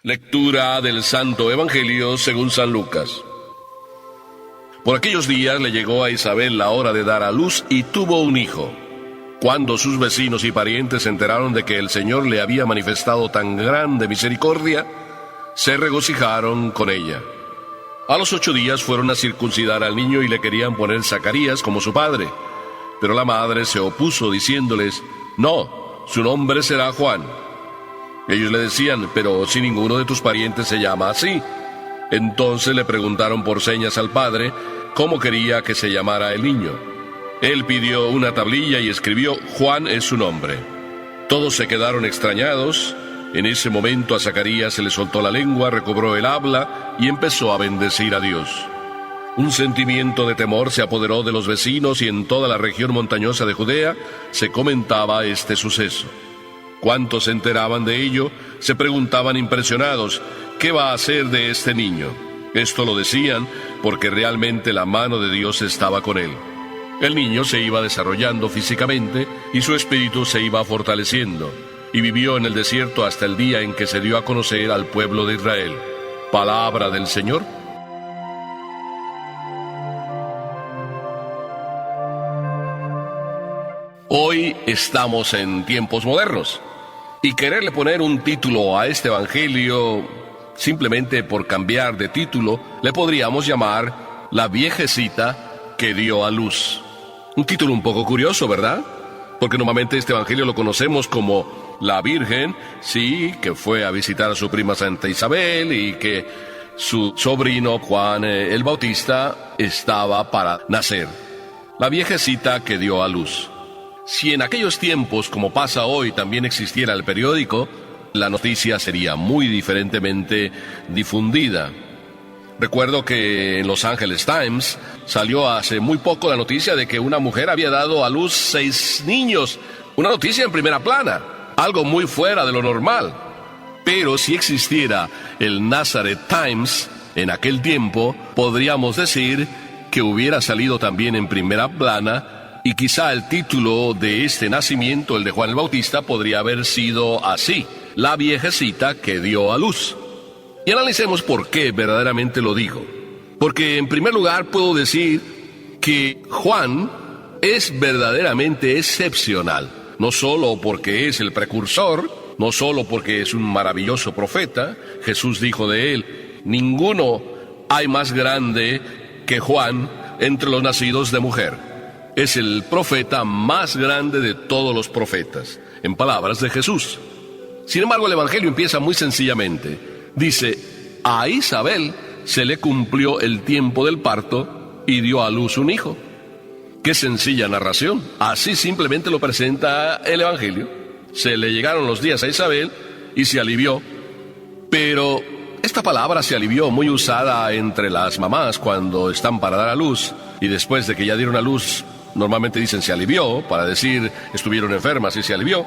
Lectura del Santo Evangelio según San Lucas. Por aquellos días le llegó a Isabel la hora de dar a luz y tuvo un hijo. Cuando sus vecinos y parientes se enteraron de que el Señor le había manifestado tan grande misericordia, se regocijaron con ella. A los 8 días fueron a circuncidar al niño y le querían poner Zacarías como su padre. Pero la madre se opuso diciéndoles: «No, su nombre será Juan». Ellos le decían: «Pero si ninguno de tus parientes se llama así». Entonces le preguntaron por señas al padre cómo quería que se llamara el niño. Él pidió una tablilla y escribió: «Juan es su nombre». Todos se quedaron extrañados. En ese momento a Zacarías se le soltó la lengua, recobró el habla y empezó a bendecir a Dios. Un sentimiento de temor se apoderó de los vecinos y en toda la región montañosa de Judea se comentaba este suceso. Cuantos se enteraban de ello, se preguntaban impresionados: ¿qué va a hacer de este niño? Esto lo decían porque realmente la mano de Dios estaba con él. El niño se iba desarrollando físicamente y su espíritu se iba fortaleciendo, y vivió en el desierto hasta el día en que se dio a conocer al pueblo de Israel. Palabra del Señor. Hoy estamos en tiempos modernos. Y quererle poner un título a este evangelio, simplemente por cambiar de título, le podríamos llamar La viejecita que dio a luz. Un título un poco curioso, ¿verdad? Porque normalmente este evangelio lo conocemos como la Virgen, sí, que fue a visitar a su prima Santa Isabel y que su sobrino Juan el Bautista estaba para nacer. La viejecita que dio a luz. Si en aquellos tiempos, como pasa hoy, también existiera el periódico, la noticia sería muy diferentemente difundida. Recuerdo que en Los Angeles Times salió hace muy poco la noticia de que una mujer había dado a luz 6 niños. Una noticia en primera plana, algo muy fuera de lo normal. Pero si existiera el Nazareth Times en aquel tiempo, podríamos decir que hubiera salido también en primera plana. Y quizá el título de este nacimiento, el de Juan el Bautista, podría haber sido así: La viejecita que dio a luz. Y analicemos por qué verdaderamente lo digo. Porque en primer lugar puedo decir que Juan es verdaderamente excepcional. No solo porque es el precursor, no solo porque es un maravilloso profeta. Jesús dijo de él: ninguno hay más grande que Juan entre los nacidos de mujer. Es el profeta más grande de todos los profetas, en palabras de Jesús. Sin embargo, el Evangelio empieza muy sencillamente. Dice: a Isabel se le cumplió el tiempo del parto y dio a luz un hijo. Qué sencilla narración. Así simplemente lo presenta el Evangelio. Se le llegaron los días a Isabel y se alivió. Pero esta palabra se alivió, muy usada entre las mamás cuando están para dar a luz, y después de que ya dieron a luz, normalmente dicen se alivió, para decir estuvieron enfermas y se alivió.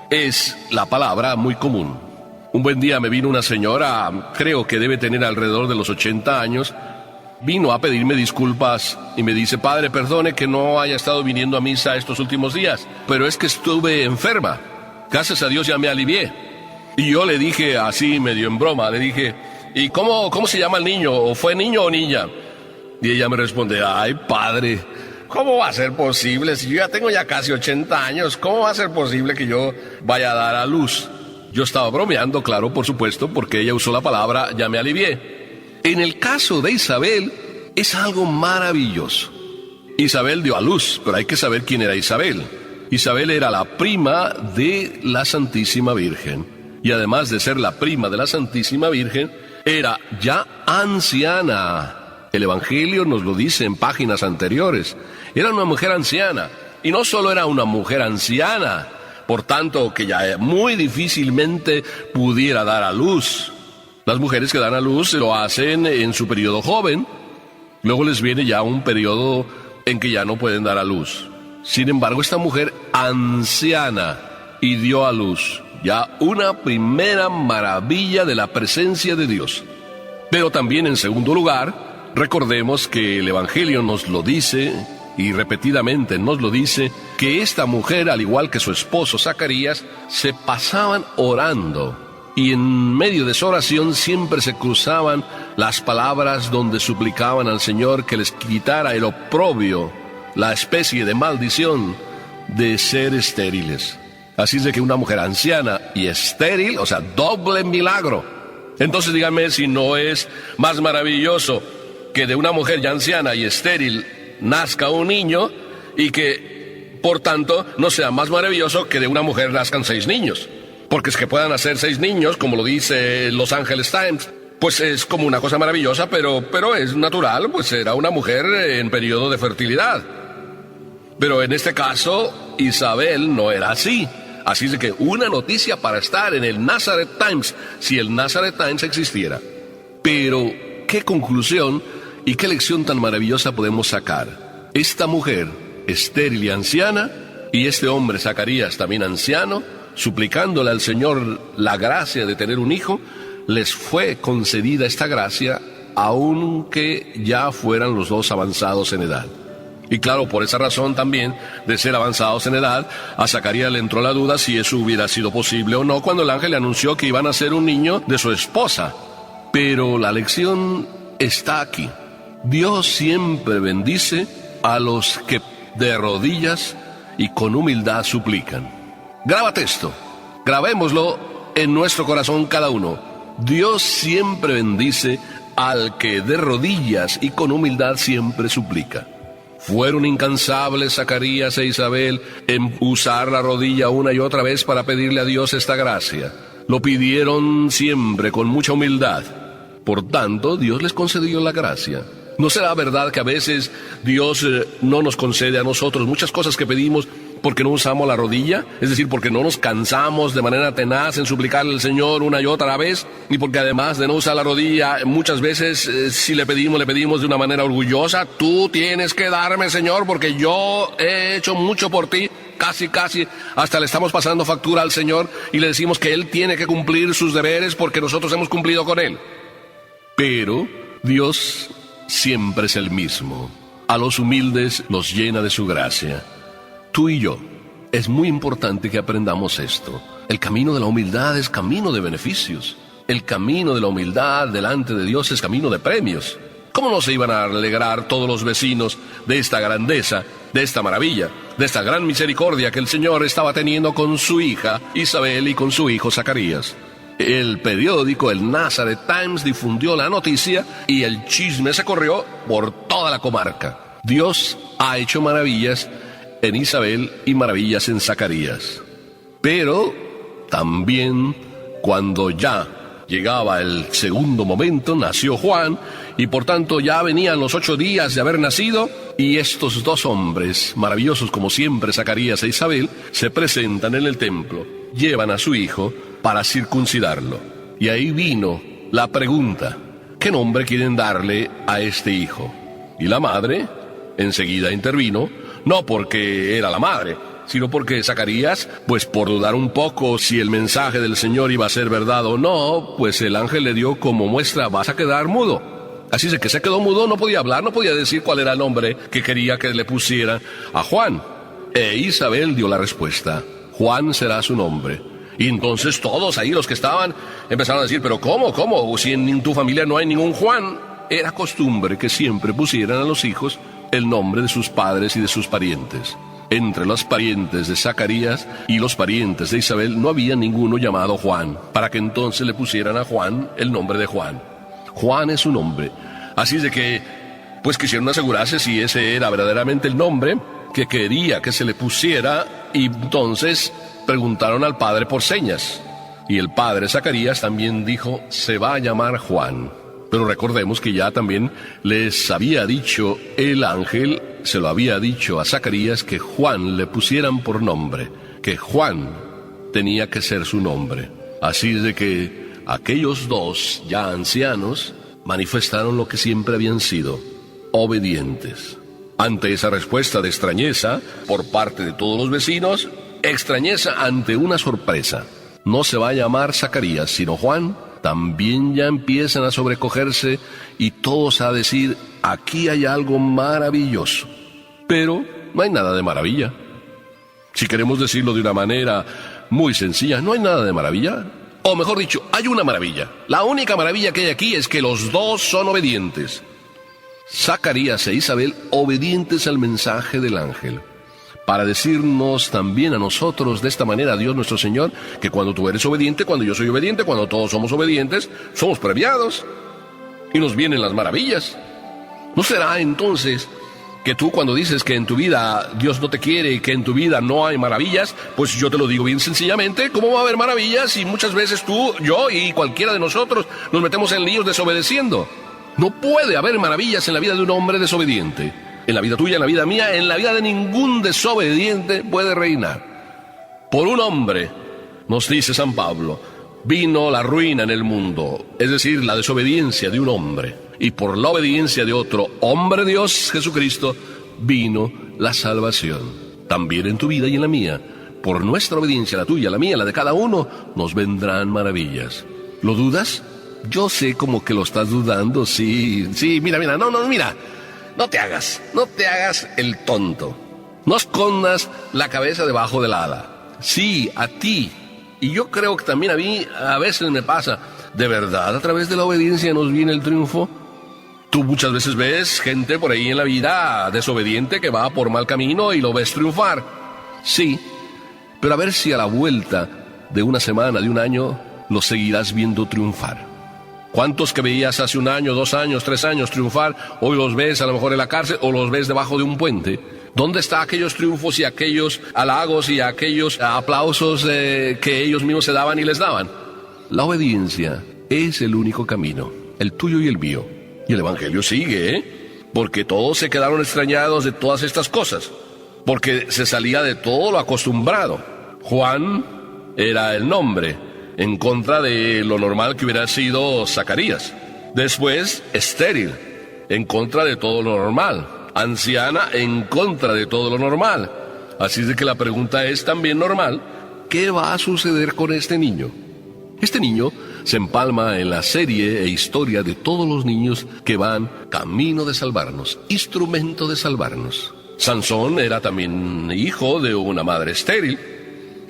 Es la palabra muy común. Un buen día me vino una señora, creo que debe tener alrededor de los 80 años, vino a pedirme disculpas y me dice: padre, perdone que no haya estado viniendo a misa estos últimos días, pero es que estuve enferma. Gracias a Dios ya me alivié. Y yo le dije así medio en broma, le dije: ¿y cómo se llama el niño? ¿O fue niño o niña? Y ella me responde: ay, padre, ¿cómo va a ser posible? Si yo ya tengo casi 80 años, ¿cómo va a ser posible que yo vaya a dar a luz? Yo estaba bromeando, claro, por supuesto, porque ella usó la palabra ya me alivié. En el caso de Isabel, es algo maravilloso. Isabel dio a luz, pero hay que saber quién era Isabel. Isabel era la prima de la Santísima Virgen. Y además de ser la prima de la Santísima Virgen, era ya anciana. El Evangelio nos lo dice en páginas anteriores. Era una mujer anciana. Y no solo era una mujer anciana, por tanto que ya muy difícilmente pudiera dar a luz. Las mujeres que dan a luz lo hacen en su periodo joven. Luego les viene ya un periodo en que ya no pueden dar a luz. Sin embargo, esta mujer anciana y dio a luz. Ya una primera maravilla de la presencia de Dios. Pero también en segundo lugar, recordemos que el Evangelio nos lo dice, y repetidamente nos lo dice, que esta mujer, al igual que su esposo Zacarías, se pasaban orando. y en medio de su oración siempre se cruzaban las palabras donde suplicaban al Señor que les quitara el oprobio, la especie de maldición de ser estériles. Así es de que una mujer anciana y estéril, o sea, doble milagro. Entonces díganme si no es más maravilloso que de una mujer ya anciana y estéril nazca un niño, y que, por tanto, no sea más maravilloso que de una mujer nazcan 6 niños. Porque es que puedan nacer 6 niños, como lo dice Los Angeles Times, pues es como una cosa maravillosa, pero es natural, pues era una mujer en periodo de fertilidad. Pero en este caso, Isabel no era así. Así es de que una noticia para estar en el Nazareth Times, si el Nazareth Times existiera. Pero, ¿qué conclusión y qué lección tan maravillosa podemos sacar? Esta mujer, estéril y anciana, y este hombre, Zacarías, también anciano, suplicándole al Señor la gracia de tener un hijo, les fue concedida esta gracia, aunque ya fueran los dos avanzados en edad. Y claro, por esa razón también, de ser avanzados en edad, a Zacarías le entró la duda si eso hubiera sido posible o no cuando el ángel le anunció que iban a ser un niño de su esposa. Pero la lección está aquí. Dios siempre bendice a los que de rodillas y con humildad suplican. Grábate esto, grabémoslo en nuestro corazón cada uno. Dios siempre bendice al que de rodillas y con humildad siempre suplica. Fueron incansables Zacarías e Isabel en usar la rodilla una y otra vez para pedirle a Dios esta gracia. Lo pidieron siempre con mucha humildad. Por tanto, Dios les concedió la gracia. ¿No será verdad que a veces Dios no nos concede a nosotros muchas cosas que pedimos porque no usamos la rodilla? Es decir, porque no nos cansamos de manera tenaz en suplicarle al Señor una y otra vez, y porque además de no usar la rodilla, muchas veces si le pedimos de una manera orgullosa. Tú tienes que darme, Señor, porque yo he hecho mucho por ti. Casi, hasta le estamos pasando factura al Señor y le decimos que Él tiene que cumplir sus deberes porque nosotros hemos cumplido con Él. Pero Dios siempre es el mismo. A los humildes los llena de su gracia. Tú y yo, es muy importante que aprendamos esto. El camino de la humildad es camino de beneficios. El camino de la humildad delante de Dios es camino de premios. ¿Cómo no se iban a alegrar todos los vecinos de esta grandeza, de esta maravilla, de esta gran misericordia que el Señor estaba teniendo con su hija Isabel y con su hijo Zacarías? El periódico, el Nazareth Times, difundió la noticia y el chisme se corrió por toda la comarca. Dios ha hecho maravillas en Isabel y maravillas en Zacarías. Pero también, cuando ya llegaba el segundo momento, nació Juan, y por tanto ya venían los 8 días de haber nacido, y estos 2 hombres, maravillosos como siempre, Zacarías e Isabel, se presentan en el templo, llevan a su hijo para circuncidarlo. Y ahí vino la pregunta: ¿qué nombre quieren darle a este hijo? Y la madre enseguida intervino, no porque era la madre, sino porque Zacarías, pues por dudar un poco si el mensaje del Señor iba a ser verdad o no, pues el ángel le dio como muestra: vas a quedar mudo. Así es que se quedó mudo, no podía hablar, no podía decir cuál era el nombre que quería que le pusiera a Juan. E Isabel dio la respuesta: Juan será su nombre. Y entonces todos ahí, los que estaban, empezaron a decir: ¿pero cómo? Si en tu familia no hay ningún Juan. Era costumbre que siempre pusieran a los hijos el nombre de sus padres y de sus parientes. Entre los parientes de Zacarías y los parientes de Isabel no había ninguno llamado Juan, para que entonces le pusieran a Juan el nombre de Juan. Juan es su nombre. Así es de que, pues quisieron asegurarse si ese era verdaderamente el nombre que quería que se le pusiera, y entonces preguntaron al padre por señas. Y el padre Zacarías también dijo: se va a llamar Juan. Pero recordemos que ya también les había dicho el ángel, se lo había dicho a Zacarías, que Juan le pusieran por nombre, que Juan tenía que ser su nombre. Así es de que aquellos 2 ya ancianos manifestaron lo que siempre habían sido: obedientes. Ante esa respuesta de extrañeza por parte de todos los vecinos, extrañeza ante una sorpresa. No se va a llamar Zacarías, sino Juan. También ya empiezan a sobrecogerse y todos a decir: aquí hay algo maravilloso. Pero no hay nada de maravilla. Si queremos decirlo de una manera muy sencilla, no hay nada de maravilla. O mejor dicho, hay una maravilla. La única maravilla que hay aquí es que los dos son obedientes. Zacarías e Isabel obedientes al mensaje del ángel, para decirnos también a nosotros de esta manera, Dios nuestro Señor, que cuando tú eres obediente, cuando yo soy obediente, cuando todos somos obedientes, somos premiados y nos vienen las maravillas. ¿No será entonces que tú, cuando dices que en tu vida Dios no te quiere y que en tu vida no hay maravillas, pues yo te lo digo bien sencillamente, ¿cómo va a haber maravillas si muchas veces tú, yo y cualquiera de nosotros nos metemos en líos desobedeciendo? No puede haber maravillas en la vida de un hombre desobediente. En la vida tuya, en la vida mía, en la vida de ningún desobediente puede reinar. Por un hombre, nos dice San Pablo, vino la ruina en el mundo, es decir, la desobediencia de un hombre. Y por la obediencia de otro hombre, Dios Jesucristo, vino la salvación. También en tu vida y en la mía, por nuestra obediencia, la tuya, la mía, la de cada uno, nos vendrán maravillas. ¿Lo dudas? Yo sé como que lo estás dudando, sí, mira, mira. No te hagas el tonto. No escondas la cabeza debajo del ala. Sí, a ti. Y yo creo que también a mí a veces me pasa. ¿De verdad a través de la obediencia nos viene el triunfo? Tú muchas veces ves gente por ahí en la vida desobediente que va por mal camino y lo ves triunfar. Sí, pero a ver si a la vuelta de una semana, de un año, lo seguirás viendo triunfar. ¿Cuántos que veías hace un año, 2 años, 3 años triunfar, hoy los ves a lo mejor en la cárcel o los ves debajo de un puente? ¿Dónde están aquellos triunfos y aquellos halagos y aquellos aplausos que ellos mismos se daban y les daban? La obediencia es el único camino, el tuyo y el mío. Y el Evangelio sigue, porque todos se quedaron extrañados de todas estas cosas, porque se salía de todo lo acostumbrado. Juan era el nombre, en contra de lo normal que hubiera sido Zacarías. Después, estéril, en contra de todo lo normal. Anciana, en contra de todo lo normal. Así de que la pregunta es también normal: ¿qué va a suceder con este niño? Este niño se empalma en la serie e historia de todos los niños que van camino de salvarnos, instrumento de salvarnos. Sansón era también hijo de una madre estéril.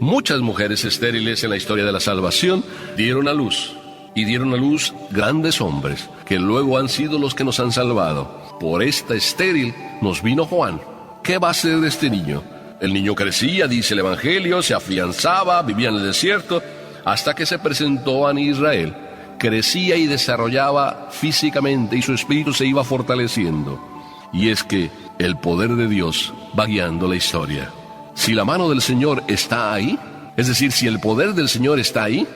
Muchas mujeres estériles en la historia de la salvación dieron a luz, y dieron a luz grandes hombres, que luego han sido los que nos han salvado. Por esta estéril nos vino Juan. ¿Qué va a ser de este niño? El niño crecía, dice el Evangelio, se afianzaba, vivía en el desierto, hasta que se presentó a Israel. Crecía y desarrollaba físicamente, y su espíritu se iba fortaleciendo. Y es que el poder de Dios va guiando la historia. Si la mano del Señor está ahí, es decir, si el poder del Señor está ahí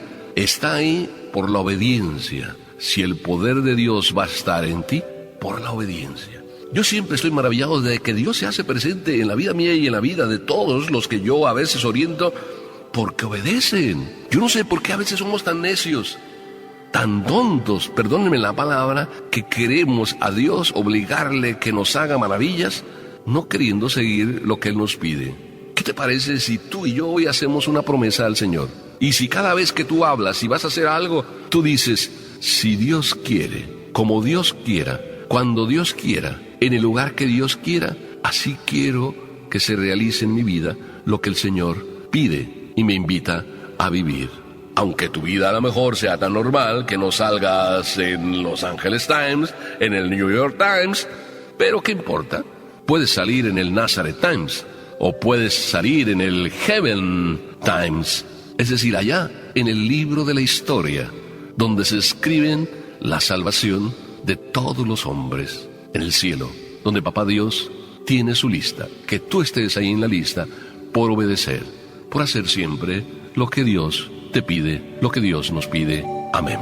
por la obediencia. Si el poder de Dios va a estar en ti, por la obediencia. Yo siempre estoy maravillado de que Dios se hace presente en la vida mía y en la vida de todos los que yo a veces oriento, porque obedecen. Yo no sé por qué a veces somos tan necios, tan tontos, perdónenme la palabra, que queremos a Dios obligarle que nos haga maravillas, no queriendo seguir lo que Él nos pide. ¿Qué te parece si tú y yo hoy hacemos una promesa al Señor? Y si cada vez que tú hablas y vas a hacer algo, tú dices: si Dios quiere, como Dios quiera, cuando Dios quiera, en el lugar que Dios quiera, así quiero que se realice en mi vida lo que el Señor pide y me invita a vivir. Aunque tu vida a lo mejor sea tan normal que no salgas en Los Angeles Times, en el New York Times, pero ¿qué importa? Puedes salir en el Nazareth Times, o puedes salir en el Heaven Times, es decir, allá en el libro de la historia, donde se escriben la salvación de todos los hombres, en el cielo, donde Papá Dios tiene su lista. Que tú estés ahí en la lista por obedecer, por hacer siempre lo que Dios te pide, lo que Dios nos pide. Amén.